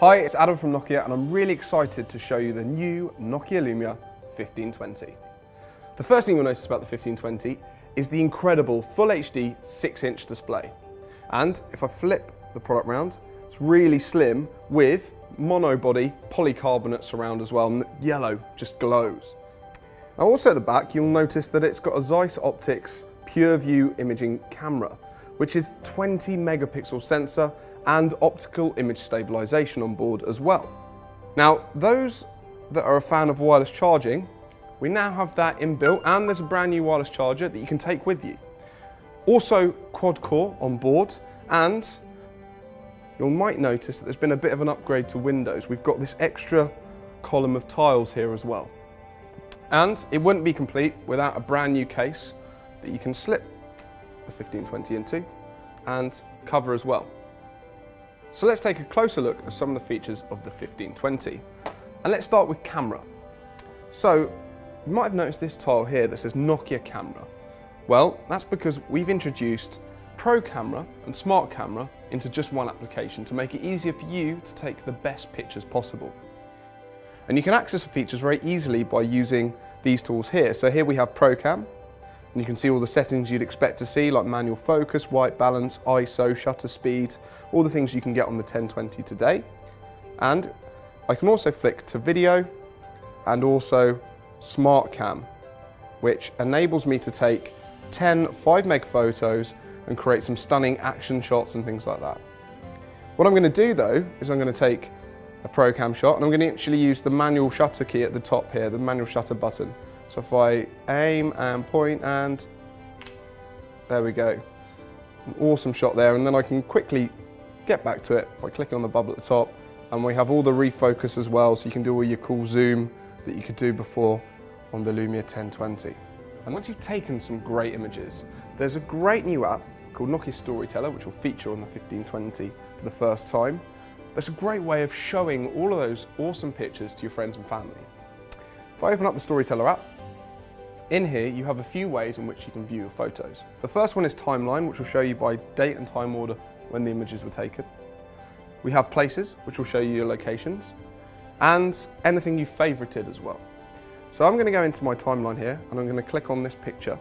Hi, it's Adam from Nokia and I'm really excited to show you the new Nokia Lumia 1520. The first thing you'll notice about the 1520 is the incredible Full HD 6-inch display. And if I flip the product round, it's really slim with monobody polycarbonate surround as well, and the yellow just glows. Now also at the back, you'll notice that it's got a Zeiss Optics PureView imaging camera, which is 20 megapixel sensor and optical image stabilization on board as well. Now, those that are a fan of wireless charging, we now have that inbuilt, and there's a brand new wireless charger that you can take with you. Also quad core on board, and you might notice that there's been a bit of an upgrade to Windows. We've got this extra column of tiles here as well. And it wouldn't be complete without a brand new case that you can slip the 1520 into and cover as well. So let's take a closer look at some of the features of the 1520. And let's start with camera. So you might have noticed this tile here that says Nokia Camera. Well, that's because we've introduced Pro Camera and Smart Camera into just one application to make it easier for you to take the best pictures possible. And you can access the features very easily by using these tools here. So here we have Pro Cam, and you can see all the settings you'd expect to see, like manual focus, white balance, ISO, shutter speed, all the things you can get on the 1020 today. And I can also flick to video and also Smart Cam, which enables me to take 10 5 meg photos and create some stunning action shots and things like that. What I'm going to do though is I'm going to take a Pro Cam shot and I'm going to actually use the manual shutter key at the top here, the manual shutter button. So if I aim and point, and there we go. An awesome shot there, and then I can quickly get back to it by clicking on the bubble at the top, and we have all the refocus as well, so you can do all your cool zoom that you could do before on the Lumia 1020. And once you've taken some great images, there's a great new app called Nokia Storyteller, which will feature on the 1520 for the first time. That's a great way of showing all of those awesome pictures to your friends and family. If I open up the Storyteller app, in here you have a few ways in which you can view your photos. The first one is timeline, which will show you by date and time order when the images were taken. We have places, which will show you your locations, and anything you favorited as well. So I'm going to go into my timeline here, and I'm going to click on this picture,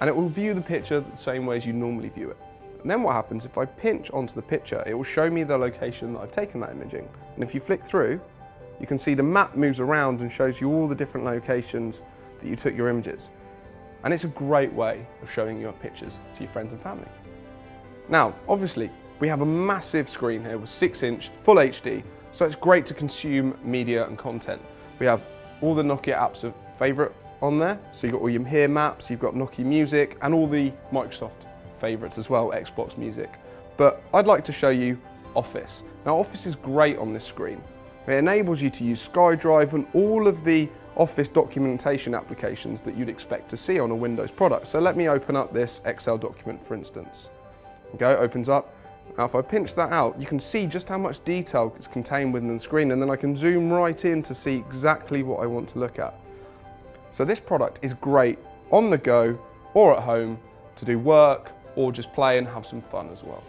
and it will view the picture the same way as you normally view it. And then what happens, if I pinch onto the picture, it will show me the location that I've taken that imaging. And if you flick through, you can see the map moves around and shows you all the different locations that you took your images. And it's a great way of showing your pictures to your friends and family. Now, obviously, we have a massive screen here with 6-inch Full HD, so it's great to consume media and content. We have all the Nokia apps of favourite on there, so you've got all your Here maps, you've got Nokia Music, and all the Microsoft favourites as well, Xbox Music. But I'd like to show you Office. Now, Office is great on this screen. It enables you to use SkyDrive and all of the Office documentation applications that you'd expect to see on a Windows product. So let me open up this Excel document, for instance. Okay, it opens up. Now if I pinch that out, you can see just how much detail is contained within the screen, and then I can zoom right in to see exactly what I want to look at. So this product is great on the go or at home to do work or just play and have some fun as well.